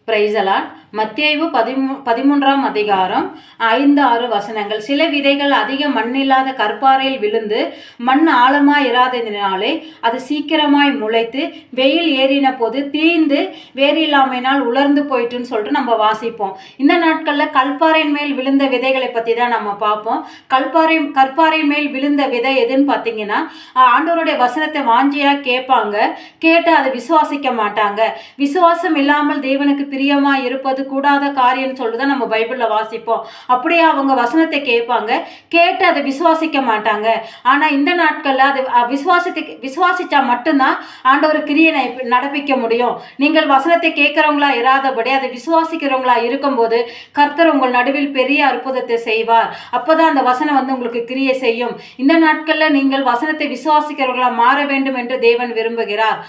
பிரைசலாட். மத்தேயு 13ஆம் அதிகாரம் 5-6 வசனங்கள். சில விதைகள் அதிக மண்ணில்லாத கற்பாறையில் விழுந்து மண் ஆழமாய் இராததினாலே அது சீக்கிரமாய் முளைத்து வெயில் ஏறின போது தீர்ந்து வேறில்லாமையினால் உலர்ந்து போயிட்டுன்னு சொல்லிட்டு நம்ம வாசிப்போம். இந்த நாட்களில் கற்பாறையின் மேல் விழுந்த விதைகளை பற்றி தான் நம்ம பார்ப்போம். கற்பாறை மேல் விழுந்த விதை எதுன்னு பார்த்தீங்கன்னா, ஆண்டவருடைய வசனத்தை வாஞ்சியாக கேட்பாங்க, கேட்டு அதை விசுவாசிக்க மாட்டாங்க. விசுவாசம் இல்லாமல் தேவனுக்கு பிரியமாக இருப்பது கூடாத காரியம்னு சொல்லிட்டு நம்ம பைபிளில் வாசிப்போம். அப்படியே அவங்க வசனத்தை கேட்பாங்க, கேட்டு அதை விசுவாசிக்க மாட்டாங்க. ஆனால் இந்த நாட்களில் அது விசுவாசிச்சா மட்டும்தான் ஆண்டவர் கிரியை நடப்பிக்க முடியும். நீங்கள் வசனத்தை கேட்குறவங்களா இராதபடி அதை விசுவாசிக்கிறவங்களா இருக்கும்போது கர்த்தர் உங்கள் நடுவில் பெரிய அற்புதத்தை செய்வார். அப்போதான் அந்த வசனம் உங்களுக்கு கிரியை செய்யும். இந்த நாட்களில் நீங்கள் வசனத்தை விசுவாசிக்கிறவர்களா மாற வேண்டும் என்று தேவன் விரும்புகிறார்.